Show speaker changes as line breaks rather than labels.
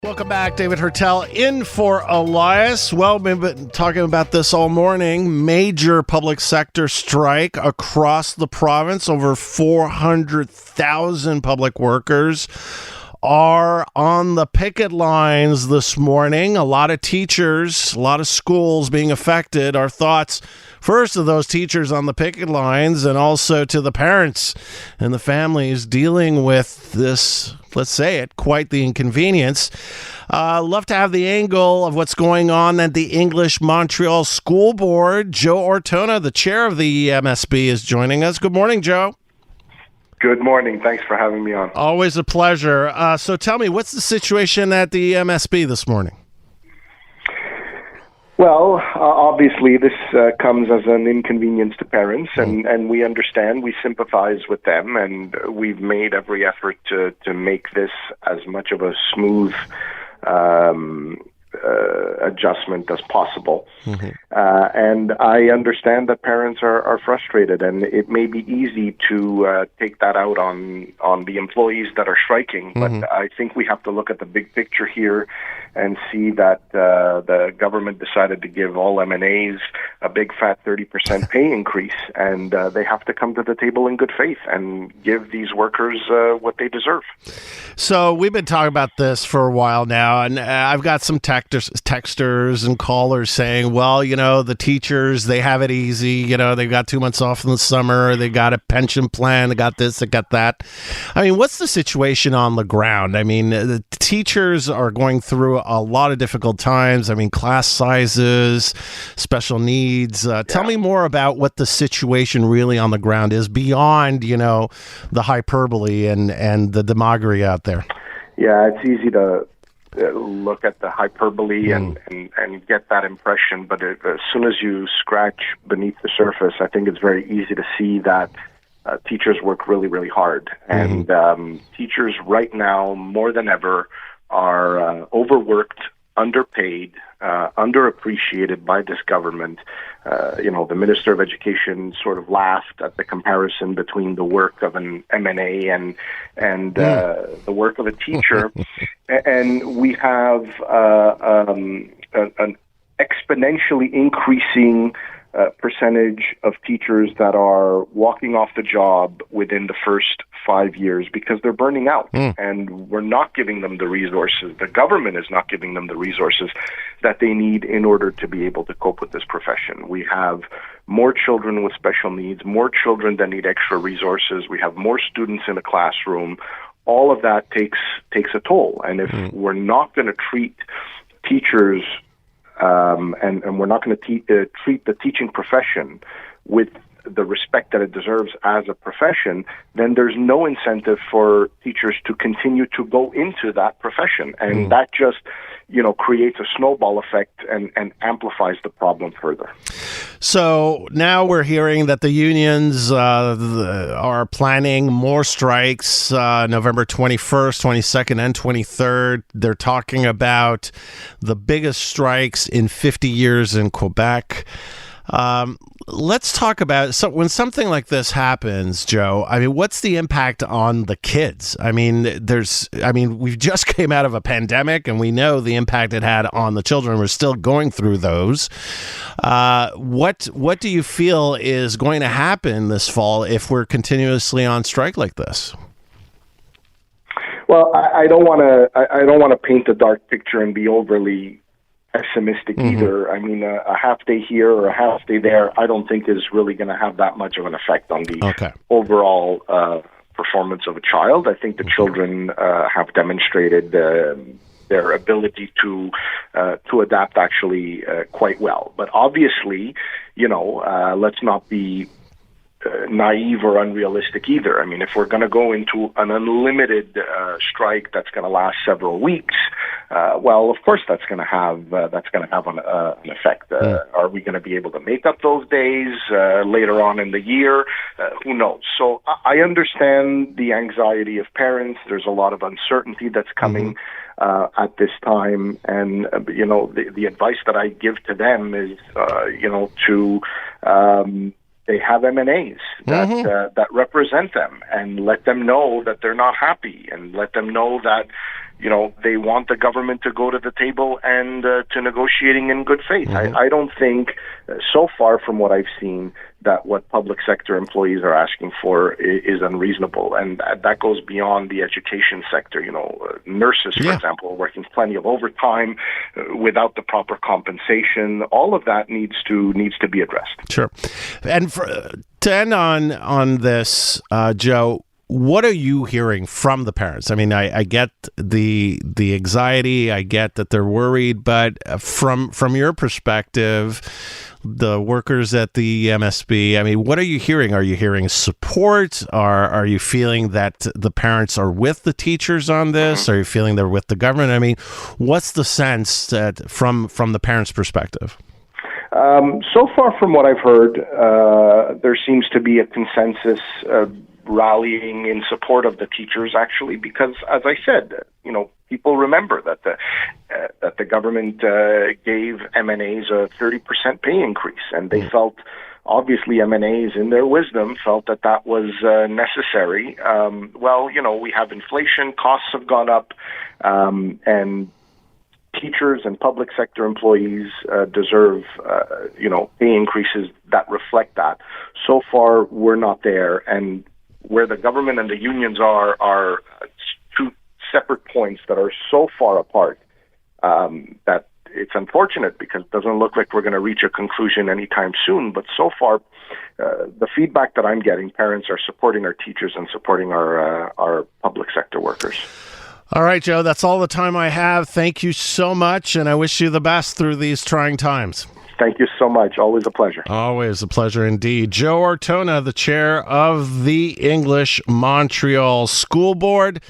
Welcome back. David Hertel in for Elias. Well, we've been talking about this all morning. Major public sector strike across the province. Over 400,000 public workers are on the picket lines this morning. A lot of teachers, a lot of schools being affected. Our thoughts first to those teachers on the picket lines and also to the parents and the families dealing with this, let's say it, quite the inconvenience. Love to have the angle of what's going on at the English Montreal School Board. Joe Ortona, the chair of the MSB, is joining us. Good morning, Joe.
Good morning. Thanks for having me on.
Always a pleasure. So tell me, what's the situation at the MSB this morning?
Well, obviously, this comes as an inconvenience to parents, and we understand, we sympathize with them, and we've made every effort to make this as much of a smooth adjustment as possible. Mm-hmm. And I understand that parents are frustrated, and it may be easy to take that out on the employees that are striking. Mm-hmm. But I think we have to look at the big picture here and see that the government decided to give all M&As a big fat 30% pay increase, and they have to come to the table in good faith and give these workers what they deserve.
So we've been talking about this for a while now, and I've got some texters and callers saying, well, you know, the teachers, they have it easy. You know, they've got 2 months off in the summer. They got a pension plan. They got this, they got that. I mean, what's the situation on the ground? I mean, the teachers are going through a lot of difficult times. I mean, class sizes, special needs. Tell me more about what the situation really on the ground is beyond, you know, the hyperbole and the demagoguery out there.
Yeah, it's easy to look at the hyperbole and get that impression, but as soon as you scratch beneath the surface, I think it's very easy to see that teachers work really, really hard. And teachers right now, more than ever, are overworked, underpaid, underappreciated by this government. The Minister of Education sort of laughed at the comparison between the work of an M&A and the work of a teacher. And we have an exponentially increasing percentage of teachers that are walking off the job within the first 5 years because they're burning out, and we're not giving them the resources. The government is not giving them the resources that they need in order to be able to cope with this profession. We have more children with special needs, more children that need extra resources. We have more students in a classroom. All of that takes a toll, and if we're not going to treat teachers and we're not going to treat the teaching profession with the respect that it deserves as a profession, then there's no incentive for teachers to continue to go into that profession. And that just, creates a snowball effect and amplifies the problem further.
So now we're hearing that the unions are planning more strikes November 21st, 22nd, and 23rd. They're talking about the biggest strikes in 50 years in Quebec. Let's talk about when something like this happens, Joe. I mean, what's the impact on the kids? I mean, we've just came out of a pandemic, and we know the impact it had on the children. We're still going through those. What do you feel is going to happen this fall if we're continuously on strike like this?
Well, I don't want to paint a dark picture and be overly pessimistic either. I mean, a half day here or a half day there, I don't think is really going to have that much of an effect on the overall performance of a child. I think the children have demonstrated their ability to adapt actually quite well. But obviously, let's not be naive or unrealistic either. I mean, if we're going to go into an unlimited strike that's going to last several weeks, well, of course that's going to have an effect. Are we going to be able to make up those days later on in the year? Who knows? So I understand the anxiety of parents. There's a lot of uncertainty that's coming at this time, and the advice that I give to them is they have M&As that represent them, and let them know that they're not happy, and let them know that they want the government to go to the table and to negotiating in good faith. I don't think, so far from what I've seen, that what public sector employees are asking for is unreasonable. And that goes beyond the education sector. Nurses, for example, are working plenty of overtime without the proper compensation. All of that needs to be addressed.
Sure. And to end on this, Joe, what are you hearing from the parents? I mean, I get the anxiety, I get that they're worried, but from your perspective, the workers at the MSB, I mean, what are you hearing? Are you hearing support? Are you feeling that the parents are with the teachers on this? Are you feeling they're with the government? I mean, what's the sense that from the parents' perspective?
So far from what I've heard, there seems to be a consensus rallying in support of the teachers, actually, because, as I said, people remember that the government gave MNAs a 30% pay increase, and they felt, obviously, MNAs, in their wisdom, felt that was necessary. We have inflation, costs have gone up, and teachers and public sector employees deserve, pay increases that reflect that. So far, we're not there, and where the government and the unions are two separate points that are so far apart that it's unfortunate, because it doesn't look like we're going to reach a conclusion anytime soon. But so far, the feedback that I'm getting, parents are supporting our teachers and supporting our public sector workers.
All right, Joe, that's all the time I have. Thank you so much, and I wish you the best through these trying times.
Thank you so much. Always a pleasure.
Always a pleasure indeed. Joe Ortona, the chair of the English Montreal School Board.